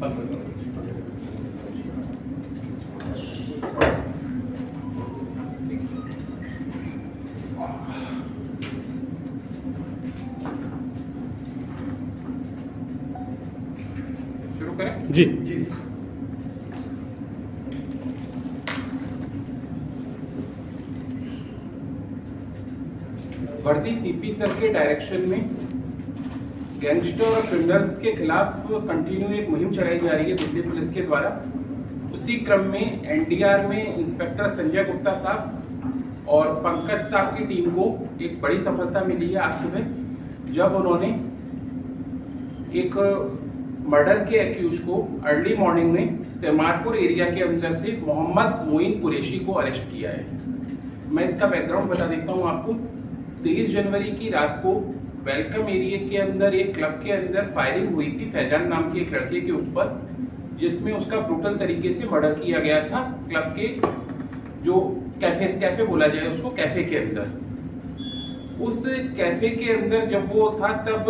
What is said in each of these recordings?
शुरू करें जी। वर्दी सीपी सर के डायरेक्शन में गैंगस्टर और क्रिमिनल्स के खिलाफ कंटिन्यू एक मुहिम चलाई जा रही है दिल्ली पुलिस के द्वारा। उसी क्रम में एनडीआर में इंस्पेक्टर संजय गुप्ता साहब और पंकज साहब की टीम को एक बड़ी सफलता मिली है आज सुबह, जब उन्होंने एक मर्डर के एक्यूज को अर्ली मॉर्निंग में तिमारपुर एरिया के अंदर से मोहम्मद मोइन कुरैशी को अरेस्ट किया है। मैं इसका बैकग्राउंड बता देता हूं आपको। 23 जनवरी की रात को वेलकम एरिया के अंदर एक क्लब के अंदर फायरिंग हुई थी फैजान नाम के एक लड़के के ऊपर, जिसमें उसका ब्रूटल तरीके से मर्डर किया गया था क्लब के जो कैफे बोला जाए उसको, कैफे के अंदर। उस कैफे के अंदर जब वो था तब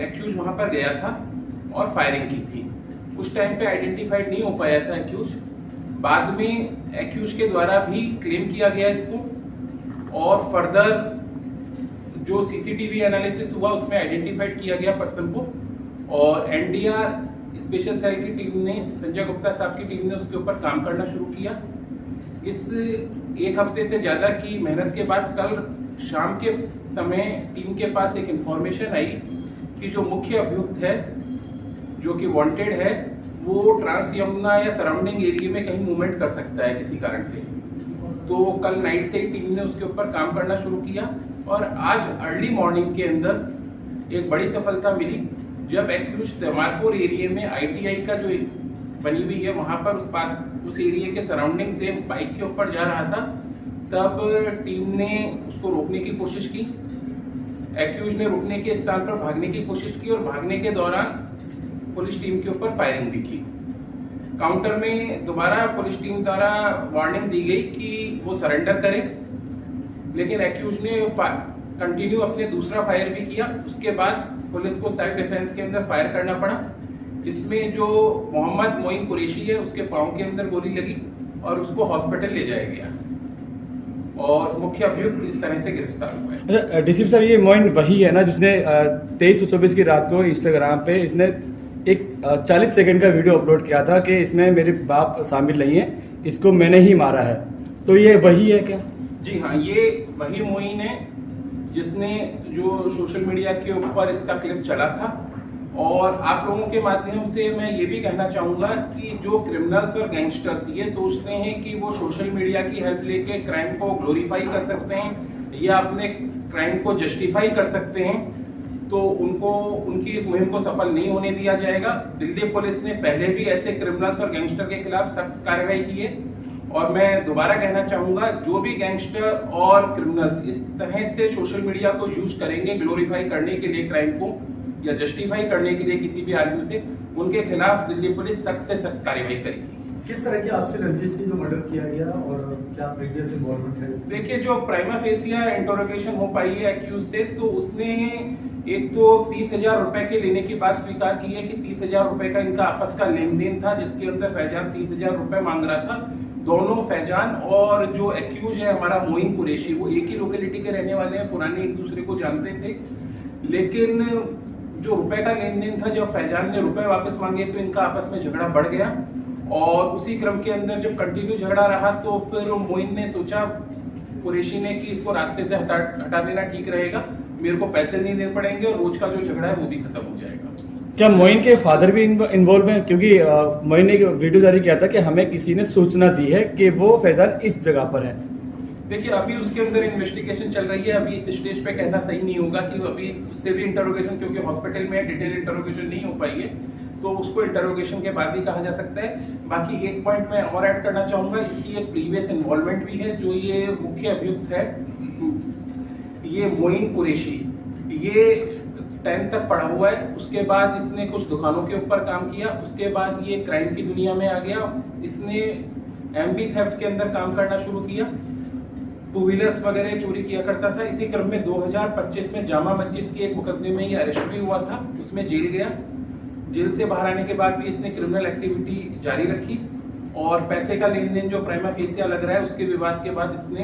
एक्यूज वहां पर गया था और फायरिंग की थी। उस टाइम पे आइडेंटिफाइड नहीं हो पाया था एक्यूज। बाद में एक्यूज के द्वारा भी क्लेम किया गया इसको, और फर्दर जो सीसीटीवी एनालिसिस हुआ उसमें आइडेंटिफाइड किया गया पर्सन को, और एनडीआर स्पेशल सेल की टीम ने, संजय गुप्ता साहब की टीम ने उसके ऊपर काम करना शुरू किया। इस एक हफ्ते से ज्यादा की मेहनत के बाद कल शाम के समय टीम के पास एक इंफॉर्मेशन आई कि जो मुख्य अभियुक्त है, जो कि वांटेड है, वो ट्रांस यमुना या सराउंडिंग एरिया में कहीं मूवमेंट कर सकता है किसी कारण से। तो कल नाइट से ही टीम ने उसके ऊपर काम करना शुरू किया, और आज अर्ली मॉर्निंग के अंदर एक बड़ी सफलता मिली, जब एक्यूज तिमारपुर एरिया में आईटीआई का जो बनी हुई है वहां पर उस एरिया के सराउंडिंग से बाइक के ऊपर जा रहा था, तब टीम ने उसको रोकने की कोशिश की। एक्यूज ने रुकने के स्थान पर भागने की कोशिश की, और भागने के दौरान पुलिस टीम के ऊपर फायरिंग भी की। काउंटर में दोबारा पुलिस टीम द्वारा वार्निंग दी गई कि वो सरेंडर करे, लेकिन एक्यूज ने कंटिन्यू अपने दूसरा फायर भी किया। उसके बाद पुलिस को सेल्फ डिफेंस के अंदर फायर करना पड़ा। इसमें जो मोहम्मद मोइन कुरैशी है उसके पांव के अंदर गोली लगी और उसको हॉस्पिटल ले जाया गया, और मुख्य अभियुक्त इस तरह से गिरफ्तार हुआ है। डीसीपी साहब, ये मोइन वही है ना जिसने 23/24 की रात को इंस्टाग्राम पे इसने एक 40 सेकंड का वीडियो अपलोड किया था कि इसमें मेरे बाप शामिल नहीं है, इसको मैंने ही मारा है। तो ये वही है क्या? जी हाँ, ये वही मोइन है जिसने जो सोशल मीडिया के ऊपर इसका क्लिप चला था। और आप लोगों के माध्यम से मैं ये भी कहना चाहूंगा कि जो क्रिमिनल्स और गैंगस्टर्स ये सोचते हैं कि वो सोशल मीडिया की हेल्प लेके क्राइम को ग्लोरीफाई कर सकते हैं या अपने क्राइम को जस्टिफाई कर सकते हैं, तो उनको उनकी इस मुहिम को सफल नहीं होने दिया जाएगा। दिल्ली पुलिस ने पहले भी ऐसे क्रिमिनल्स और गैंगस्टर के खिलाफ सख्त कार्रवाई की है, और मैं दोबारा कहना चाहूंगा, जो भी गैंगस्टर और क्रिमिनल्स इस तरह से सोशल मीडिया को यूज करेंगे ग्लोरीफाई करने के लिए क्राइम को या जस्टिफाई करने के लिए किसी भी आर्ग्यू से, उनके खिलाफ दिल्ली पुलिस सख्त से सख्त कार्रवाई करेगी। किस तरह की आपसे रंजिश थी जो मर्डर किया गया, और क्या प्रीवियस इन्वॉल्वमेंट है? देखिए, जो प्राइमा फेसिया इंटरोगेशन हो पाई है एक्यूज से, तो उसने एक तो 30,000 रुपए के लेने की बात स्वीकार की है कि 30,000 रुपए का इनका आपस का लेन देन था, जिसके अंदर फैजान 30,000 रुपए मांग रहा था। दोनों फैजान और जो एक्यूज है हमारा मोइन कुरैशी, वो एक ही लोकेलिटी के रहने वाले हैं, पुराने एक दूसरे को जानते थे। लेकिन जो रुपए का लेन देन था, जब फैजान ने रुपए वापस मांगे तो इनका आपस में झगड़ा बढ़ गया, और उसी क्रम के अंदर जब कंटिन्यू झगड़ा रहा तो फिर मोइन ने सोचा, कुरैशी ने, कि इसको रास्ते से हटा देना ठीक रहेगा, मेरे को पैसे नहीं देने पड़ेंगे और रोज का जो झगड़ा है वो भी खत्म हो जाएगा। क्या मोइन के फादर भी इन्वॉल्व हैं? क्योंकि मोइन ने एक वीडियो जारी किया था कि हमें किसी ने सूचना दी है कि वो फैजान इस जगह पर है। देखिए, अभी उसके अंदर इन्वेस्टिगेशन चल रही है, अभी इस स्टेज पे कहना सही नहीं होगा कि अभी उससे भी इंटरोगेशन, क्योंकि हॉस्पिटल में डिटेल इंटरोगेशन नहीं हो पाई है, तो उसको इंटरोगेशन के बाद ही कहा जा सकता है। बाकी एक पॉइंट मैं और ऐड करना चाहूंगा, इसकी एक प्रीवियस इन्वॉल्वमेंट भी है। जो ये मुख्य अभियुक्त है, ये मोइन कुरैशी, ये 10th तक पढ़ा हुआ है, उसके बाद इसने कुछ दुकानों के ऊपर काम किया, उसके बाद ये क्राइम की दुनिया में आ गया। इसने एमबी थेफ्ट के अंदर काम करना शुरू किया, 2 व्हीलर्स वगैरह चोरी किया करता था। इसी क्रम में 2025 में जामा मस्जिद के एक मुकदमे में ये अरेस्ट भी हुआ था, उसमें जेल गया। जेल से बाहर आने के बाद भी इसने क्रिमिनल एक्टिविटी जारी रखी और पैसे का लेन देन जो प्राइमा फेसिया लग रहा है उसके विवाद के बाद इसने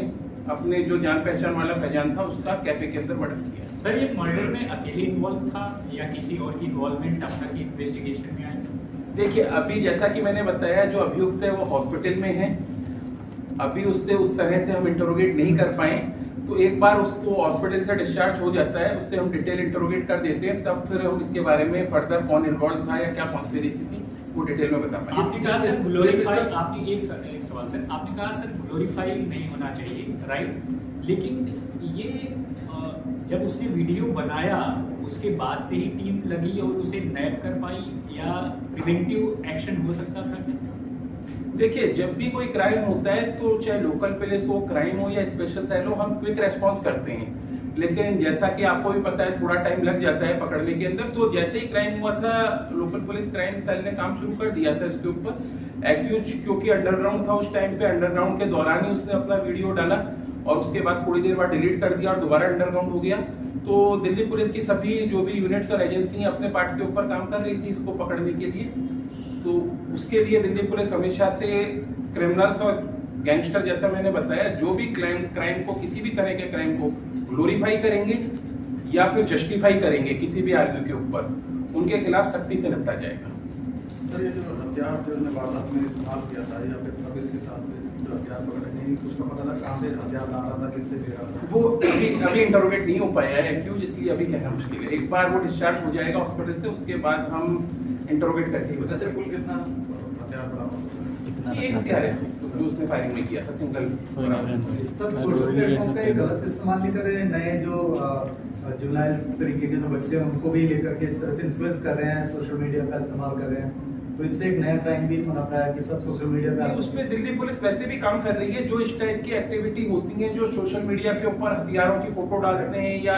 अपने जो जान पहचान वाला फैजान था उसका कैफे के अंदर मर्डर किया। सर ये मर्डर में अकेले इन्वॉल्व था या किसी और की इन्वॉल्वमेंट अब तक इन्वेस्टिगेशन में आई? देखिए अभी जैसा कि मैंने बताया जो अभियुक्त है वो हॉस्पिटल में है, अभी उससे उस तरह से हम इंटरोगेट नहीं कर पाए, तो एक बार उसको हॉस्पिटल से डिस्चार्ज हो जाता है उससे हम डिटेल इंटरोगेट कर देते हैं, तब फिर हम इसके बारे में फर्दर कौन इन्वॉल्व था या क्या कॉन्स्पिरेसी थी वो डिटेल में बता पाएंगे। आपने कहा सर ग्लोरीफाई, आपने एक सवाल सर, आपने कहा सर ग्लोरीफाई नहीं होना चाहिए, राइट, लेकिन ये जब उसने वीडियो बनाया उसके बाद से ही टीम लगी और उसे नैप कर पाई या प्रिवेंटिव एक्शन हो सकता था क्या? देखिए जब भी कोई क्राइम होता है तो चाहे लोकल पुलिस हो, क्राइम हो या स्पेशल सेल हो, हम क्विक रेस्पॉन्स करते हैं, लेकिन जैसा कि आपको भी पता है थोड़ा टाइम लग जाता है पकड़ने के अंदर। तो जैसे ही क्राइम हुआ था लोकल पुलिस क्राइम सेल ने काम शुरू कर दिया था इसके ऊपर। एक्यूज क्योंकि अंडरग्राउंड था उस टाइम पे, अंडरग्राउंड के दौरान ही उसने अपना वीडियो डाला और उसके बाद थोड़ी देर बाद डिलीट कर दिया और दोबारा अंडरग्राउंड हो गया। तो दिल्ली पुलिस की सभी जो भी यूनिट्स और एजेंसी अपने पार्ट के ऊपर काम कर रही थी इसको पकड़ने के लिए। तो उसके लिए दिल्ली पुलिस हमेशा से क्रिमिनल्स और गैंगस्टर, जैसा मैंने बताया, जो भी क्राइम को, किसी भी तरह के क्राइम को ग्लोरीफाई करेंगे या फिर जस्टिफाई करेंगे किसी भी आर्ग्यू के ऊपर, उनके खिलाफ सख्ती से निपटा जाएगा। सर ये जो हथियार जो उसने वारदात में इस्तेमाल किया था या फिर तब इसके साथ जो हथियार पकड़े नहीं, उसका पता था कहाँ से हथियार ला रहा था, किससे ले रहा था? वो अभी इंटरोगेट नहीं हो पाया है एक्यूज, इसलिए अभी कहना मुश्किल है। एक बार वो डिस्चार्ज हो जाएगा हॉस्पिटल से उसके बाद हम इंटरोगेट करके ही बता वैसे सकते कुल कितना हथियार पड़ा हुआ? हैं। ये एक हथियार है जो उसने फायरिंग में किया था, सिंगल। सर सोशल प्लेटफॉर्म का एक गलत इस्तेमाल नहीं कर रहे हैं, नए जो जुवेनाइल्स तरीके के जो बच्चे हैं उनको भी लेकर के इस तरह से इन्फ्लुएंस कर रहे हैं, सोशल मीडिया का इस्तेमाल कर रहे हैं, तो इससे एक नया क्राइम भी पनपता है कि सब सोशल मीडिया पे। उस पर दिल्ली पुलिस वैसे भी काम कर रही है। जो इस टाइप की एक्टिविटी होती है, जो सोशल मीडिया के ऊपर हथियारों की फोटो डालते हैं या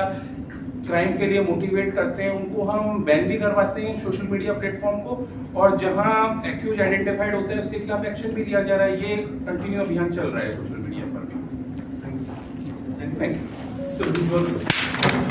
क्राइम के लिए मोटिवेट करते हैं, उनको हम बैन भी करवाते हैं सोशल मीडिया प्लेटफॉर्म को, और जहां एक्यूज आइडेंटिफाइड होते हैं उसके खिलाफ एक्शन भी लिया जा रहा है। ये कंटिन्यू अभियान चल रहा है सोशल मीडिया पर भी। Thank you.